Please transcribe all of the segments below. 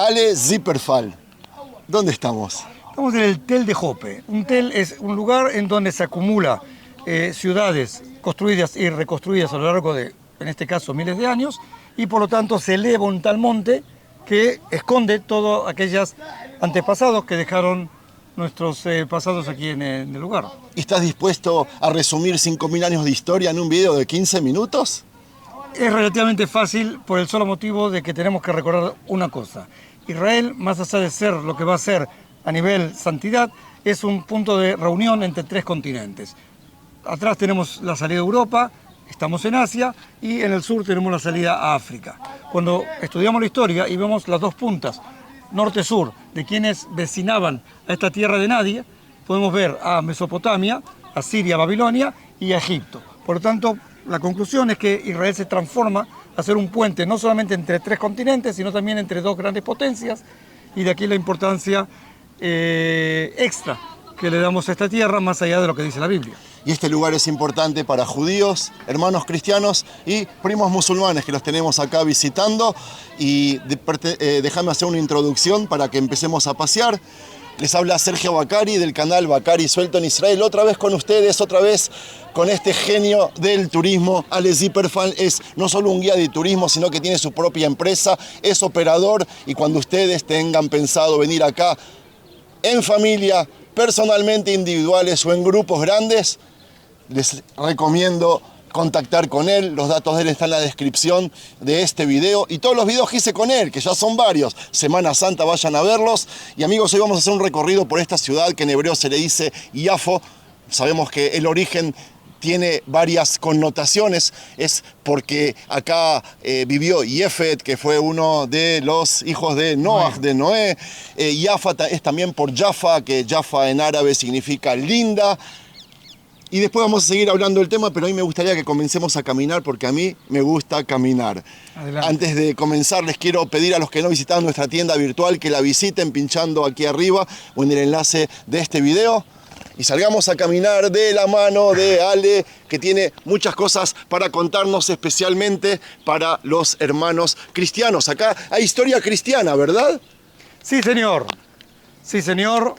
Ale Zipperfall. ¿Dónde estamos? Estamos en el Tel de Jope. Un tel es un lugar en donde se acumula ciudades construidas y reconstruidas a lo largo de, en este caso, miles de años, y por lo tanto se eleva un tal monte que esconde todos aquellos antepasados que dejaron nuestros pasados aquí en el lugar. ¿Y estás dispuesto a resumir 5.000 años de historia en un video de 15 minutos? Es relativamente fácil por el solo motivo de que tenemos que recordar una cosa. Israel, más allá de ser lo que va a ser a nivel santidad, es un punto de reunión entre tres continentes. Atrás tenemos la salida a Europa, estamos en Asia y en el sur tenemos la salida a África. Cuando estudiamos la historia y vemos las dos puntas, norte-sur, de quienes vecinaban a esta tierra de nadie, podemos ver a Mesopotamia, a Siria, a Babilonia y a Egipto. Por lo tanto, la conclusión es que Israel se transforma a ser un puente no solamente entre tres continentes, sino también entre dos grandes potencias, y de aquí la importancia extra que le damos a esta tierra, más allá de lo que dice la Biblia. Y este lugar es importante para judíos, hermanos cristianos y primos musulmanes que los tenemos acá visitando. Y déjame hacer una introducción para que empecemos a pasear. Les habla Sergio Bacari del canal Bacari Suelto en Israel. Otra vez con ustedes, otra vez con este genio del turismo. Ale Zipperfall es no solo un guía de turismo, sino que tiene su propia empresa, es operador. Y cuando ustedes tengan pensado venir acá en familia, personalmente, individuales o en grupos grandes, les recomiendo contactar con él. Los datos de él están en la descripción de este video y todos los videos que hice con él, que ya son varios. Semana Santa, vayan a verlos. Y amigos, hoy vamos a hacer un recorrido por esta ciudad que en hebreo se le dice Yafo. Sabemos que el origen tiene varias connotaciones, es porque acá vivió Yefet, que fue uno de los hijos de Noah, de Noé. Yafa es también por Jaffa, que Jaffa en árabe significa linda. Y después vamos a seguir hablando del tema, pero hoy me gustaría que comencemos a caminar porque a mí me gusta caminar. Adelante. Antes de comenzar, les quiero pedir a los que no visitaron nuestra tienda virtual que la visiten pinchando aquí arriba o en el enlace de este video. Y salgamos a caminar de la mano de Ale, que tiene muchas cosas para contarnos, especialmente para los hermanos cristianos. Acá hay historia cristiana, ¿verdad? Sí, señor. Sí, señor.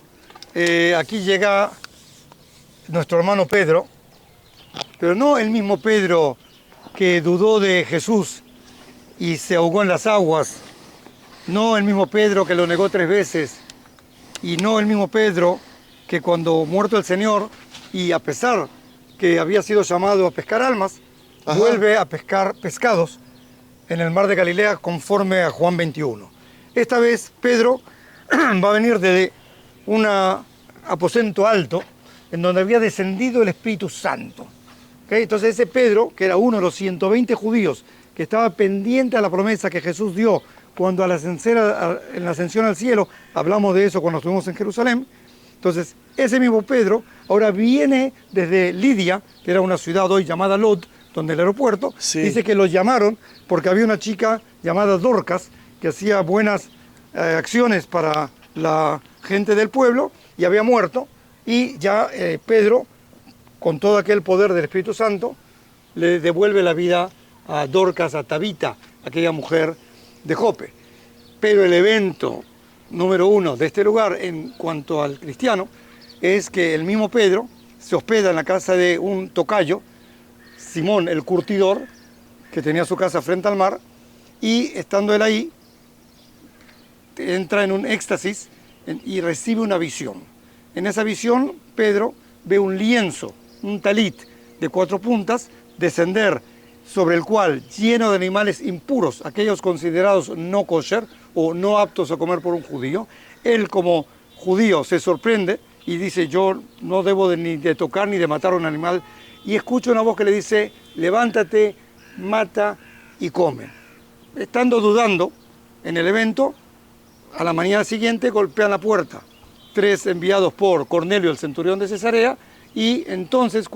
Aquí llega nuestro hermano Pedro, pero no el mismo Pedro que dudó de Jesús y se ahogó en las aguas, no el mismo Pedro que lo negó 3 veces, y no el mismo Pedro que cuando muerto el Señor, y a pesar que había sido llamado a pescar almas, vuelve a pescar pescados en el mar de Galilea conforme a Juan 21. Esta vez Pedro va a venir desde un aposento alto en donde había descendido el Espíritu Santo. ¿Okay? Entonces ese Pedro, que era uno de los 120 judíos que estaba pendiente a la promesa que Jesús dio cuando en la ascensión al cielo, hablamos de eso cuando estuvimos en Jerusalén. Entonces ese mismo Pedro ahora viene desde Lidia, que era una ciudad hoy llamada Lod, donde el aeropuerto, dice que lo llamaron porque había una chica llamada Dorcas que hacía buenas acciones para la gente del pueblo y había muerto. Y ya Pedro, con todo aquel poder del Espíritu Santo, le devuelve la vida a Dorcas, a Tabita, aquella mujer de Jope. Pero el evento número 1 de este lugar en cuanto al cristiano es que el mismo Pedro se hospeda en la casa de un tocayo, Simón el curtidor, que tenía su casa frente al mar, y estando él ahí, entra en un éxtasis y recibe una visión. En esa visión, Pedro ve un lienzo, un talit de 4 puntas, descender sobre el cual, lleno de animales impuros, aquellos considerados no kosher o no aptos a comer por un judío, él como judío se sorprende y dice: yo no debo ni de tocar ni de matar a un animal, y escucha una voz que le dice: levántate, mata y come. Estando dudando en el evento, a la mañana siguiente golpean la puerta 3 enviados por Cornelio, el centurión de Cesarea, y entonces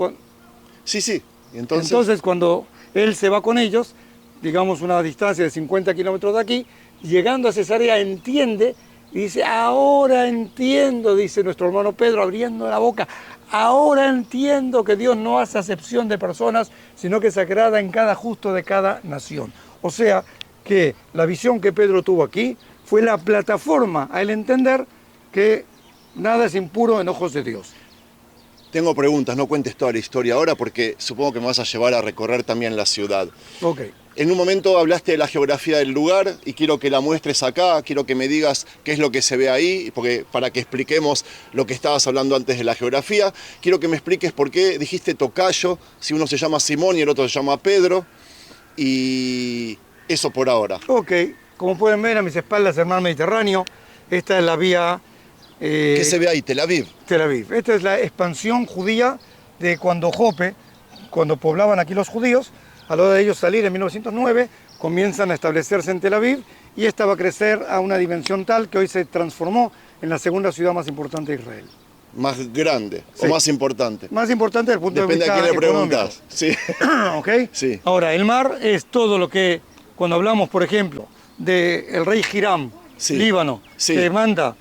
cuando él se va con ellos, digamos una distancia de 50 kilómetros de aquí, llegando a Cesarea entiende y dice: ahora entiendo, dice nuestro hermano Pedro abriendo la boca, ahora entiendo que Dios no hace acepción de personas, sino que se agrada en cada justo de cada nación. O sea que la visión que Pedro tuvo aquí fue la plataforma a él entender que nada es impuro en ojos de Dios. Tengo preguntas, no cuentes toda la historia ahora porque supongo que me vas a llevar a recorrer también la ciudad. Ok. En un momento hablaste de la geografía del lugar y quiero que la muestres acá, quiero que me digas qué es lo que se ve ahí, porque para que expliquemos lo que estabas hablando antes de la geografía. Quiero que me expliques por qué dijiste tocayo, si uno se llama Simón y el otro se llama Pedro, y eso por ahora. Ok, como pueden ver a mis espaldas el mar Mediterráneo, esta es la vía ¿Qué se ve ahí? Tel Aviv. Tel Aviv. Esta es la expansión judía de cuando Jope, cuando poblaban aquí los judíos, a la hora de ellos salir en 1909, comienzan a establecerse en Tel Aviv y esta va a crecer a una dimensión tal que hoy se transformó en la segunda ciudad más importante de Israel. Más grande Sí. o más importante. Más importante desde el punto Depende de a vista quién le económico. preguntas. Sí. ¿Ok? Sí. Ahora, el mar es todo lo que, cuando hablamos, por ejemplo, del rey Hiram, Sí. Líbano, Sí. que manda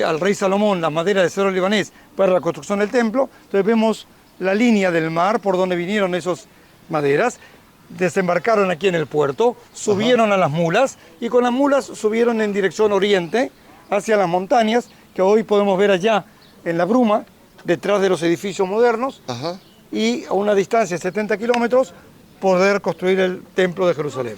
al rey Salomón las maderas de cedro libanés para la construcción del templo, entonces vemos la línea del mar por donde vinieron esas maderas, desembarcaron aquí en el puerto, subieron a las mulas y con las mulas subieron en dirección oriente hacia las montañas que hoy podemos ver allá en la bruma, detrás de los edificios modernos, Ajá. y a una distancia de 70 kilómetros poder construir el templo de Jerusalén.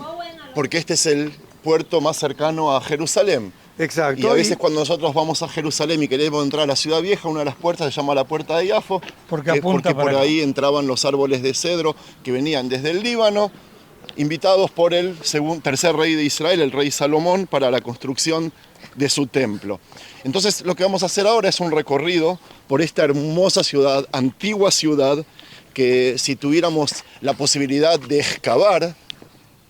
Porque este es el puerto más cercano a Jerusalén. Exacto. Y a veces cuando nosotros vamos a Jerusalén y queremos entrar a la ciudad vieja, una de las puertas se llama la puerta de Iafo, Porque apunta porque por para acá. ahí entraban los árboles de cedro que venían desde el Líbano, invitados por el tercer rey de Israel, el rey Salomón, para la construcción de su templo. Entonces lo que vamos a hacer ahora es un recorrido por esta hermosa ciudad, antigua ciudad, que si tuviéramos la posibilidad de excavar,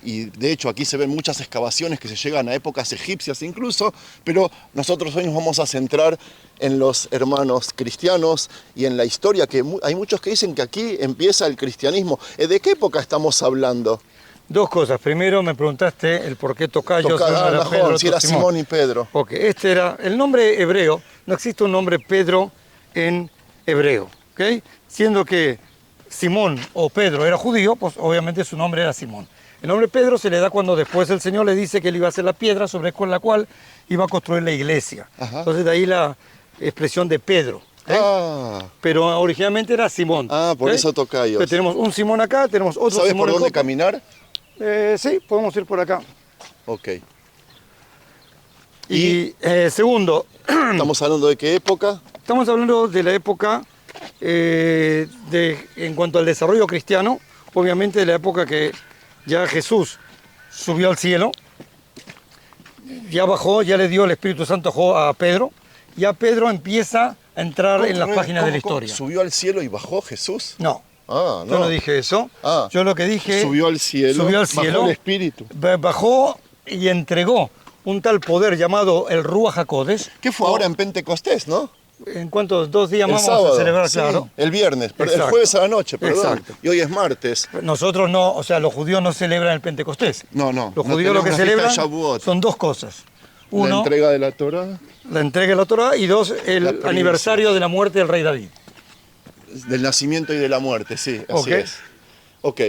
y de hecho aquí se ven muchas excavaciones que se llegan a épocas egipcias incluso, pero nosotros hoy nos vamos a centrar en los hermanos cristianos y en la historia, que hay muchos que dicen que aquí empieza el cristianismo. ¿De qué época estamos hablando? Dos cosas. Primero me preguntaste el por qué tocayo. Si era Simón y Pedro. Ok, este era el nombre hebreo. No existe un nombre Pedro en hebreo, ¿ok? Siendo que Simón o Pedro era judío, pues obviamente su nombre era Simón. El nombre Pedro se le da cuando después el Señor le dice que él iba a hacer la piedra sobre la cual iba a construir la iglesia. Ajá. Entonces de ahí la expresión de Pedro. ¿ok? Ah, Pero originalmente era Simón. por ¿ok? eso tocayos. Entonces tenemos un Simón acá, tenemos otro ¿Sabes Simón por en dónde Jope. caminar? Sí, podemos ir por acá. Ok. Y segundo, ¿Estamos hablando de qué época? estamos hablando de la época, en cuanto al desarrollo cristiano, obviamente de la época que ya Jesús subió al cielo, ya bajó, ya le dio el Espíritu Santo a Pedro, ya Pedro empieza a entrar en las páginas de la historia. ¿Subió al cielo y bajó Jesús? No, Ah, yo no dije eso. Ah. Yo lo que dije... Subió al cielo, Subió al cielo, bajó el Espíritu. bajó y entregó un tal poder llamado el Ruach HaKodesh. ¿Qué fue ahora en Pentecostés, no? En cuanto 2 días El más sábado, vamos a celebrar, sí, claro. el viernes, el Exacto. jueves a la noche, perdón. Exacto. Y hoy es martes. Nosotros no, o sea, los judíos no celebran el Pentecostés. No, no. Los no judíos lo que tenemos la fiesta de celebran Shavuot. son dos cosas. La Uno, entrega de la Torah, la entrega de la Torah, y dos, el La primicia. aniversario de la muerte del rey David. del nacimiento y de la muerte, sí, así Ok. es. Ok,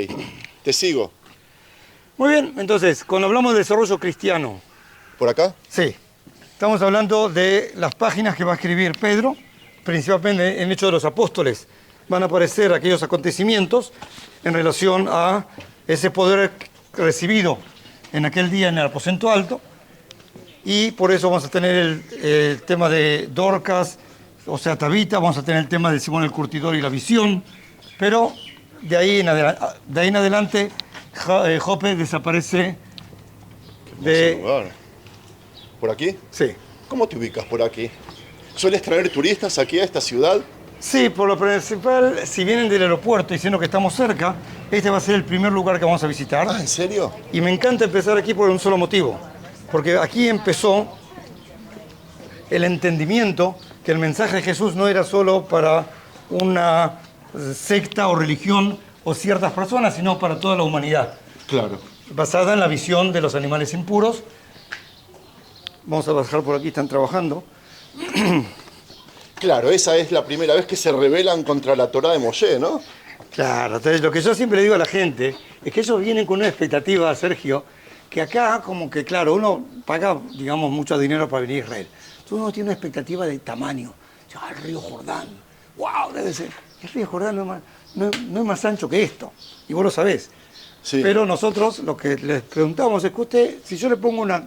te sigo. Muy bien, entonces, cuando hablamos de desarrollo cristiano, ¿Por acá? sí, estamos hablando de las páginas que va a escribir Pedro, principalmente en Hechos de los Apóstoles. Van a aparecer aquellos acontecimientos en relación a ese poder recibido en aquel día en el aposento alto, y por eso vamos a tener el tema de Dorcas, o sea, Tabita, vamos a tener el tema de Simón el Curtidor y la visión, pero de ahí en adelante Jope desaparece Ese de... lugar. ¿Por aquí? Sí. ¿Cómo te ubicas por aquí? ¿Sueles traer turistas aquí a esta ciudad? Sí, por lo principal, si vienen del aeropuerto diciendo que estamos cerca, este va a ser el primer lugar que vamos a visitar. Ah, ¿en serio? Y me encanta empezar aquí por un solo motivo, porque aquí empezó el entendimiento que el mensaje de Jesús no era solo para una secta o religión o ciertas personas, sino para toda la humanidad, Claro. basada en la visión de los animales impuros. Vamos a bajar por aquí, están trabajando. Claro, esa es la primera vez que se rebelan contra la Torá de Moshe, ¿no? Claro, entonces lo que yo siempre le digo a la gente es que ellos vienen con una expectativa, Sergio, que acá como que, claro, uno paga, digamos, mucho dinero para venir a Israel. Entonces uno tiene una expectativa de tamaño. El río Jordán, wow, debe ser. El río Jordán no es más ancho que esto, y vos lo sabés. Sí. Pero nosotros lo que les preguntamos es que usted, si yo le pongo una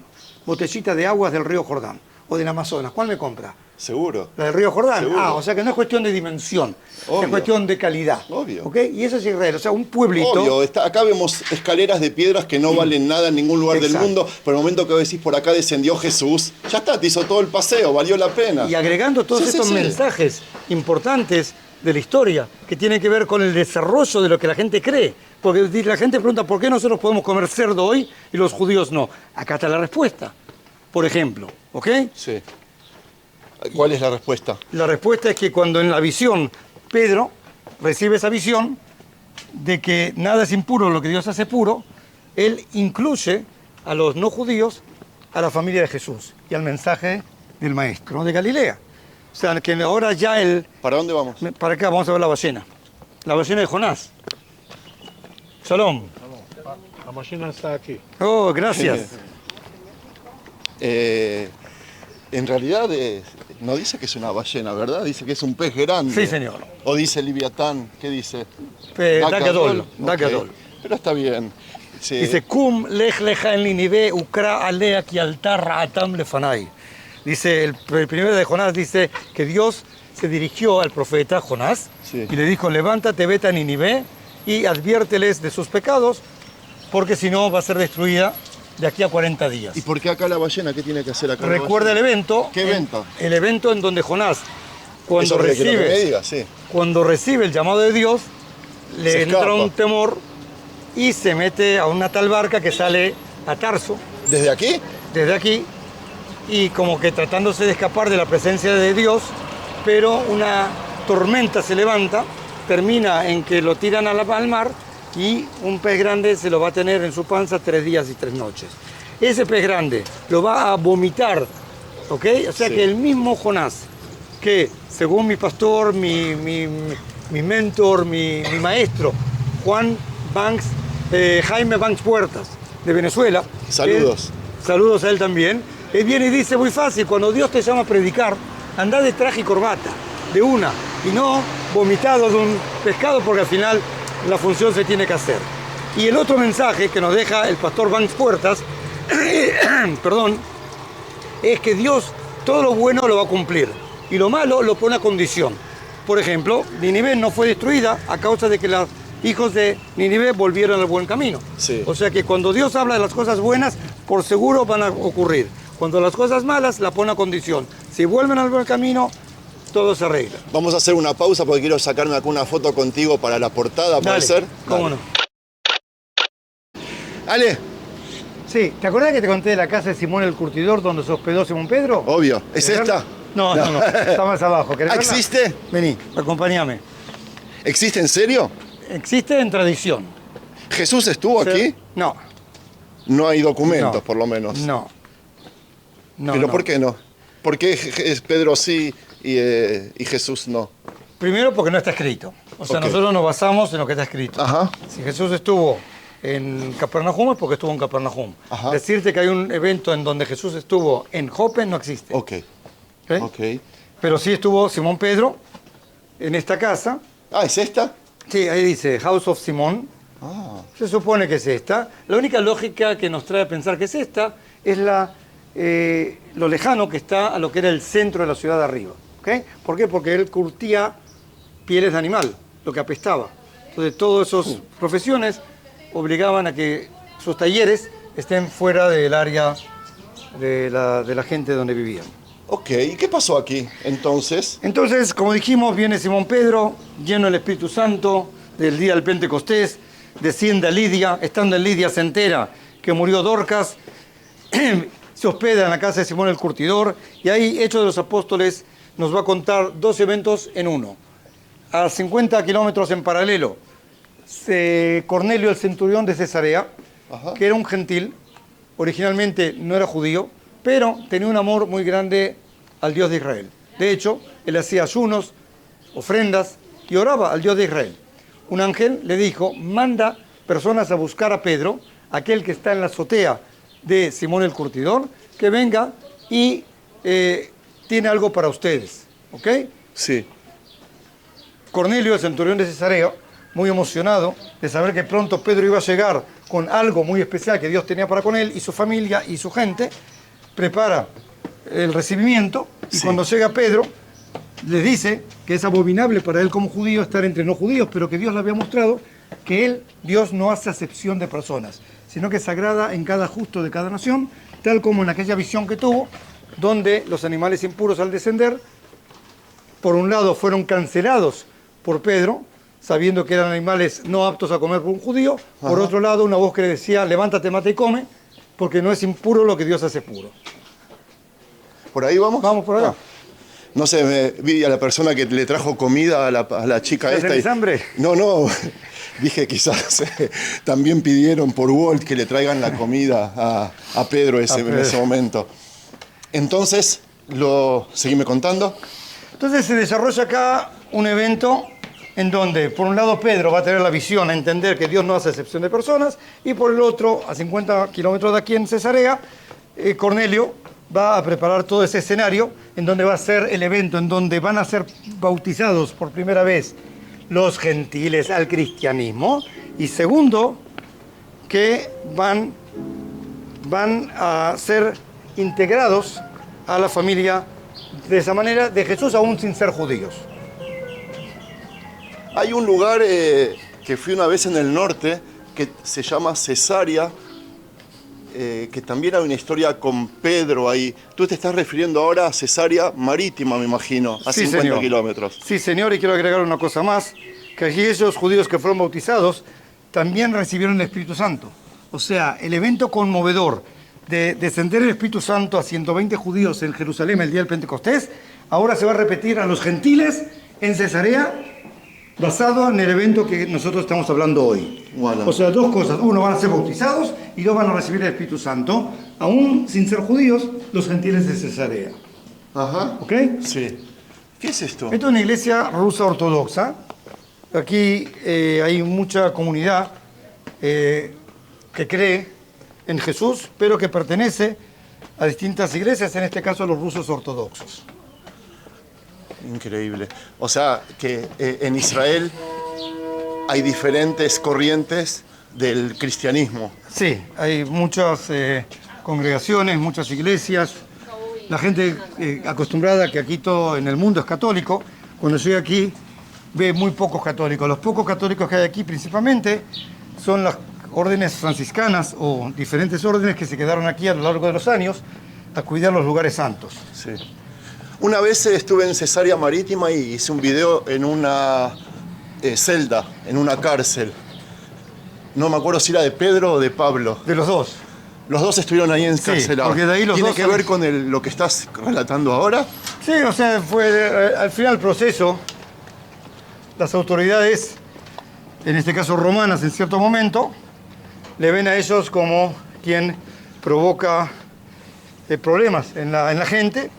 botellita de aguas del río Jordán o del Amazonas, ¿cuál me compra? Seguro. ¿La del río Jordán? Seguro. Ah, o sea que no es cuestión de dimensión, Obvio. es cuestión de calidad. Obvio. ¿Ok? Y eso es Israel, o sea, un pueblito. Obvio, acá vemos escaleras de piedras que no valen nada en ningún lugar del Exacto. mundo, pero el momento que decís por acá descendió Jesús, ya está, te hizo todo el paseo, valió la pena. Y agregando todos Sí, sí, estos sí. mensajes importantes de la historia que tienen que ver con el desarrollo de lo que la gente cree. Porque la gente pregunta, ¿por qué nosotros podemos comer cerdo hoy y los judíos no? Acá está la respuesta. Por ejemplo, ¿ok? Sí. ¿Cuál es la respuesta? La respuesta es que cuando en la visión Pedro recibe esa visión de que nada es impuro, lo que Dios hace puro, él incluye a los no judíos a la familia de Jesús y al mensaje del maestro de Galilea. O sea, que ahora ya ¿Para dónde vamos? para acá vamos a ver la ballena de Jonás. Shalom. La máquina está aquí. Oh, gracias. En realidad no dice que es una ballena, ¿verdad? Dice que es un pez grande. Sí, señor. O dice Liviatán, ¿qué dice? Dagadol. Ok, pero está bien. Sí. Dice, Kum lech lecha en Ninive ukra alea ki altar ra'atam lefanai. Dice, el primero de Jonás dice que Dios se dirigió al profeta Jonás Sí. y le dijo, levántate, vete a Ninive y adviérteles de sus pecados, porque si no va a ser destruida de aquí a 40 días. ¿Y por qué acá la ballena? ¿Qué tiene que hacer acá? Recuerda el evento. ¿Qué evento? El evento en donde Jonás, cuando Eso es lo que quiero que me recibe, diga, sí. cuando recibe el llamado de Dios, le Se entra escapa. un temor y se mete a una tal barca que sale a Tarso, ¿Desde aquí? desde aquí, y como que tratándose de escapar de la presencia de Dios, pero una tormenta se levanta, termina en que lo tiran al mar y un pez grande se lo va a tener en su panza 3 días y 3 noches. Ese pez grande lo va a vomitar, ¿ok? O sea Sí. que el mismo Jonás, que según mi pastor, mi mentor, mi maestro, Jaime Banks Puertas, de Venezuela. Saludos. Saludos a él también. Él viene y dice, muy fácil, cuando Dios te llama a predicar, anda de traje y corbata, de una, y no vomitado de un pescado, porque al final la función se tiene que hacer. Y el otro mensaje que nos deja el pastor Banks Puertas, perdón, es que Dios todo lo bueno lo va a cumplir, y lo malo lo pone a condición. Por ejemplo, Nínive no fue destruida a causa de que los hijos de Nínive volvieron al buen camino. Sí. O sea que cuando Dios habla de las cosas buenas, por seguro van a ocurrir. Cuando las cosas malas, la pone a condición. Si vuelven al buen camino, todo se arregla. Vamos a hacer una pausa porque quiero sacarme acá una foto contigo para la portada, ¿puede Dale, ser? ¿cómo Dale. no? Ale, Sí, ¿te acordás que te conté de la casa de Simón el Curtidor donde se hospedó Simón Pedro? obvio. ¿Es ¿Querés esta? verla? No, no, no, está más abajo. ¿Querés Ah, verla? ¿existe? Vení, acompáñame. ¿Existe en serio? Existe en tradición. ¿Jesús estuvo aquí? No, No hay documentos, No. por lo menos. no. No, ¿Pero no. por qué no? ¿Por qué Pedro sí y Jesús no? Primero porque no está escrito. O sea, Ok. nosotros nos basamos en lo que está escrito. Ajá. Si Jesús estuvo en Capernaum es porque estuvo en Capernaum. Ajá. Decirte que hay un evento en donde Jesús estuvo en Jope no existe. Ok. ¿Ok? Ok. Pero sí estuvo Simón Pedro en esta casa. Ah, ¿es esta? Sí, ahí dice House of Simón. Ah. Se supone que es esta. La única lógica que nos trae a pensar que es esta es lo lejano que está a lo que era el centro de la ciudad de arriba. ¿Ok? ¿Por qué? Porque él curtía pieles de animal, lo que apestaba. Entonces, todas esas profesiones obligaban a que sus talleres estén fuera del área de la gente donde vivían. Ok, ¿y qué pasó aquí entonces? Entonces, como dijimos, viene Simón Pedro, lleno del Espíritu Santo, del día del Pentecostés, desciende a Lidia, estando en Lidia se entera que murió Dorcas, se hospeda en la casa de Simón el Curtidor, y ahí Hechos de los Apóstoles nos va a contar 2 eventos en uno. A 50 kilómetros en paralelo, Cornelio el centurión de Cesarea, Ajá. que era un gentil, originalmente no era judío, pero tenía un amor muy grande al Dios de Israel. De hecho, él hacía ayunos, ofrendas y oraba al Dios de Israel. Un ángel le dijo, manda personas a buscar a Pedro, aquel que está en la azotea de Simón el Curtidor, que venga y tiene algo para ustedes, ¿ok? Sí. Cornelio, el centurión de Cesarea, muy emocionado de saber que pronto Pedro iba a llegar con algo muy especial que Dios tenía para con él y su familia y su gente, prepara el recibimiento y cuando llega Pedro, les dice que es abominable para él como judío estar entre no judíos, pero que Dios le había mostrado que Dios no hace acepción de personas, sino que se agrada en cada justo de cada nación, tal como en aquella visión que tuvo, donde los animales impuros al descender, por un lado fueron cancelados por Pedro, sabiendo que eran animales no aptos a comer por un judío, por otro lado una voz que le decía, levántate, mata y come, porque no es impuro lo que Dios hace puro. ¿Por ahí vamos? Vamos por allá. No sé, vi a la persona que le trajo comida a la chica esta. ¿Tenés hambre? No, dije quizás también pidieron por Walt que le traigan la comida a Pedro en ese momento. Entonces, seguime contando. Entonces se desarrolla acá un evento en donde, por un lado, Pedro va a tener la visión a entender que Dios no hace excepción de personas, y por el otro, a 50 kilómetros de aquí en Cesarea, Cornelio va a preparar todo ese escenario en donde va a ser el evento, en donde van a ser bautizados por primera vez los gentiles al cristianismo, y segundo, que van a ser integrados a la familia de esa manera de Jesús, aún sin ser judíos. Hay un lugar que fui una vez en el norte que se llama Cesarea, que también hay una historia con Pedro ahí. Tú te estás refiriendo ahora a Cesarea Marítima, me imagino, a 50 kilómetros. Sí, señor, y quiero agregar una cosa más, que allí esos judíos que fueron bautizados también recibieron el Espíritu Santo. O sea, el evento conmovedor de descender el Espíritu Santo a 120 judíos en Jerusalén el día del Pentecostés, ahora se va a repetir a los gentiles en Cesarea, basado en el evento que nosotros estamos hablando hoy. Bueno. O sea, dos cosas. Uno, van a ser bautizados y dos, van a recibir el Espíritu Santo, aún sin ser judíos, los gentiles de Cesarea. Ajá. ¿Ok? Sí. ¿Qué es esto? Esto es una iglesia rusa ortodoxa. Aquí hay mucha comunidad que cree en Jesús, pero que pertenece a distintas iglesias, en este caso a los rusos ortodoxos. Increíble. O sea, que en Israel hay diferentes corrientes del cristianismo. Sí, hay muchas congregaciones, muchas iglesias. La gente acostumbrada a que aquí todo en el mundo es católico, cuando llega aquí ve muy pocos católicos. Los pocos católicos que hay aquí principalmente son las órdenes franciscanas o diferentes órdenes que se quedaron aquí a lo largo de los años a cuidar los lugares santos. Sí. Una vez estuve en Cesarea Marítima y hice un video en una celda, en una cárcel. No me acuerdo si era de Pedro o de Pablo. De los dos. Los dos estuvieron ahí encarcelados. Porque de ahí los ¿Tiene dos que ver con lo que estás relatando ahora? Sí, o sea, fue al final del proceso, las autoridades, en este caso romanas en cierto momento, le ven a ellos como quien provoca problemas en la gente,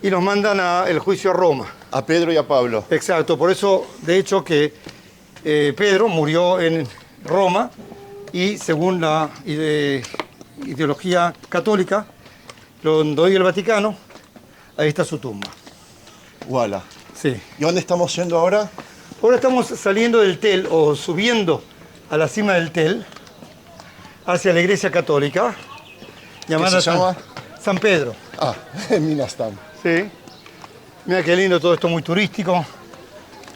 y los mandan al juicio a Roma. A Pedro y a Pablo. Exacto, por eso, de hecho, que Pedro murió en Roma y según la ideología católica, donde hoy el Vaticano, ahí está su tumba. Voilà. Sí. ¿Y dónde estamos yendo ahora? Ahora estamos saliendo del Tel, o subiendo a la cima del Tel, hacia la iglesia católica, llamada se llama? San Pedro. Ah, en Minastam. Sí. Mira qué lindo todo esto, muy turístico.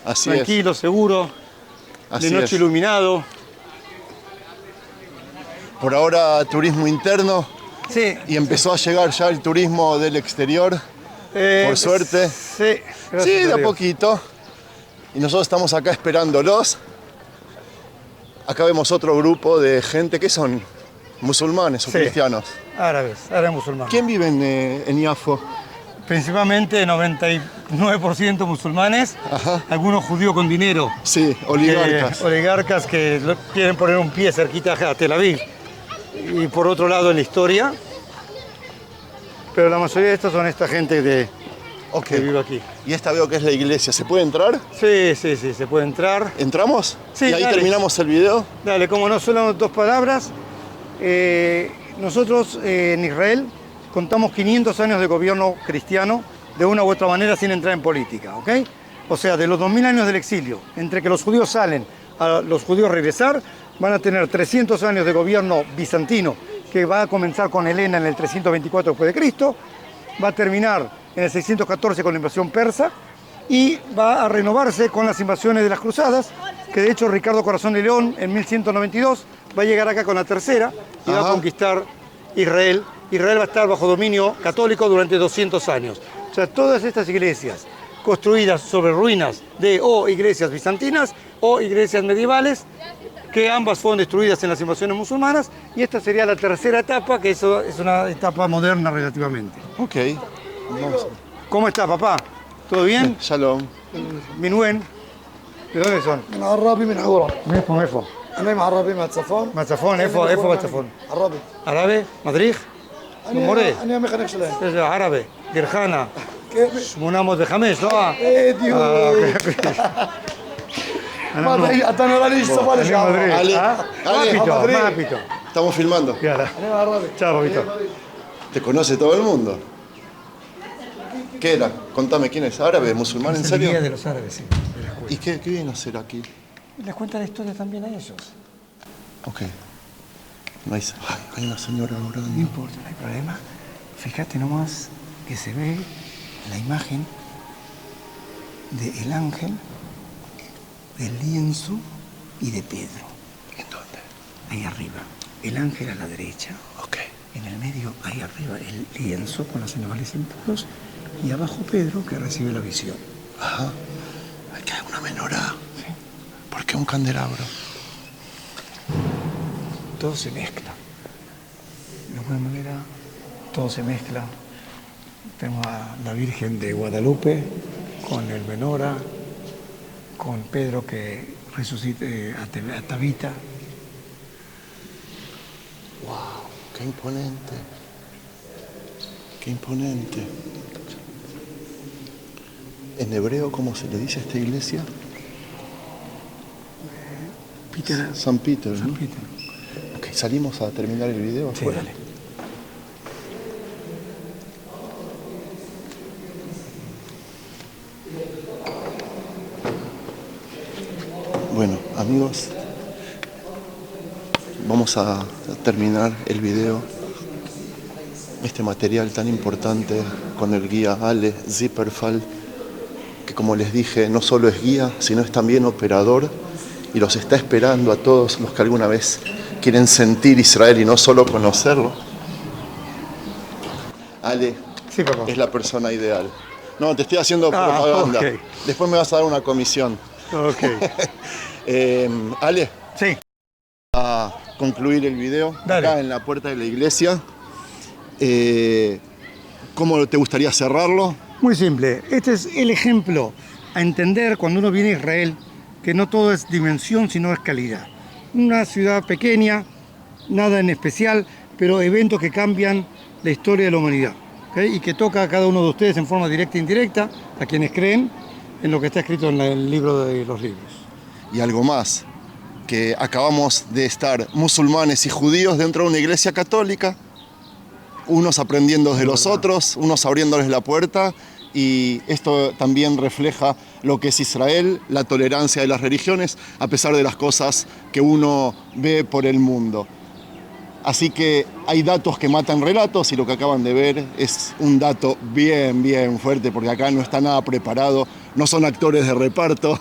Así tranquilo, seguro, Así de noche es. iluminado. Por ahora turismo interno Sí. y empezó a llegar ya el turismo del exterior, por suerte. Sí, gracias Sí, de a Dios. poquito. Y nosotros estamos acá esperándolos. Acá vemos otro grupo de gente que son musulmanes o Sí. cristianos. Árabes musulmanes. ¿Quién vive en Iafo? Principalmente 99% musulmanes, Ajá. algunos judíos con dinero. Sí, oligarcas. Oligarcas que quieren poner un pie cerquita a Tel Aviv. Y por otro lado en la historia. Pero la mayoría de estos son esta gente Ok. que vive aquí. Y esta veo que es la iglesia. ¿Se puede entrar? Sí, se puede entrar. ¿Entramos? Sí, y ahí dale. terminamos el video. Dale, como no solo dos palabras, nosotros en Israel contamos 500 años de gobierno cristiano de una u otra manera sin entrar en política, ¿ok? O sea, de los 2000 años del exilio, entre que los judíos salen a los judíos regresar, van a tener 300 años de gobierno bizantino que va a comenzar con Helena en el 324 después de Cristo, va a terminar en el 614 con la invasión persa y va a renovarse con las invasiones de las cruzadas, que de hecho Ricardo Corazón de León en 1192 va a llegar acá con la tercera y va a conquistar Israel. Israel va a estar bajo dominio católico durante 200 años. O sea, todas estas iglesias construidas sobre ruinas de o iglesias bizantinas o iglesias medievales, que ambas fueron destruidas en las invasiones musulmanas, y esta sería la tercera etapa, que eso es una etapa moderna relativamente. Ok. Vamos. ¿Cómo está, papá? ¿Todo bien? Shalom. Minuen. ¿De dónde son? من عرابي من حورة Mefo. أنا معرابي مع الصفون Matzafón, Efo Matzafón. عرابي ¿Árabe? ¿Madrid? ¿More? أنا ما خليك شلون Es árabe. Dirjana. كيف Munamos de James, ¿no? إيه ديو ما ضحي أتانا راني صفون Madrid. Ale, ¿Ah? Ale. Mápito, mápito. Estamos filmando. Yala. أنا معرابي Chao, papito. ¿Te conoce todo el mundo? ¿Qué era? Contame, ¿quién es? ¿Árabe? ¿Musulmán? ¿En Es el serio? guía de los árabes, sí. De la escuela. ¿Y qué viene a hacer aquí? Les cuenta la historia también a ellos. Ok. No hay, hay una señora No orando. importa, no hay problema. Fíjate nomás que se ve la imagen del ángel, del lienzo y de Pedro. ¿En dónde? Ahí arriba. El ángel a la derecha. Ok. En el medio, ahí arriba, el lienzo con los animales impuros. Y abajo Pedro, que recibe la visión. Ajá. Aquí hay una menorá. ¿Por qué un candelabro? Todo se mezcla. De alguna manera, todo se mezcla. Tenemos a la Virgen de Guadalupe con el Menora, con Pedro que resucite a Tabita. ¡Wow! ¡Qué imponente! ¡Qué imponente! ¿En hebreo cómo se le dice a esta iglesia? Peter. San Peter, ¿no? San Peter. Ok, salimos a terminar el video Sí, afuera. dale. Bueno, amigos, vamos a terminar el video, este material tan importante, con el guía Ale Zipperfall, que como les dije, no solo es guía, sino es también operador, y los está esperando a todos los que alguna vez quieren sentir Israel y no solo conocerlo. Ale Sí, papá. es la persona ideal. No, te estoy haciendo propaganda. ok. Después me vas a dar una comisión. Ok. Ale, Sí. a concluir el video Dale. acá en la puerta de la iglesia. ¿Cómo te gustaría cerrarlo? Muy simple. Este es el ejemplo a entender cuando uno viene a Israel, que no todo es dimensión, sino es calidad. Una ciudad pequeña, nada en especial, pero eventos que cambian la historia de la humanidad. ¿Ok? Y que toca a cada uno de ustedes en forma directa e indirecta, a quienes creen en lo que está escrito en el libro de los libros. Y algo más, que acabamos de estar musulmanes y judíos dentro de una iglesia católica, unos aprendiendo de los otros, unos abriéndoles la puerta, y esto también refleja lo que es Israel, la tolerancia de las religiones, a pesar de las cosas que uno ve por el mundo. Así que hay datos que matan relatos, y lo que acaban de ver es un dato bien fuerte, porque acá no está nada preparado, no son actores de reparto,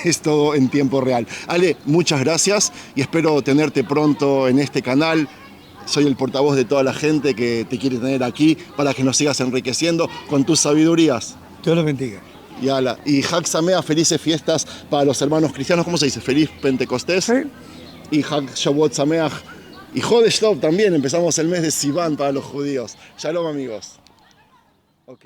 es todo en tiempo real. Ale, muchas gracias y espero tenerte pronto en este canal. Soy el portavoz de toda la gente que te quiere tener aquí para que nos sigas enriqueciendo con tus sabidurías. Dios los bendiga. Y Hag Sameach, felices fiestas para los hermanos cristianos. ¿Cómo se dice? Feliz Pentecostés. Sí. Y Hag Shavuot Sameach. Y Jodesh Tov también. Empezamos el mes de Sivan para los judíos. Shalom, amigos. Ok.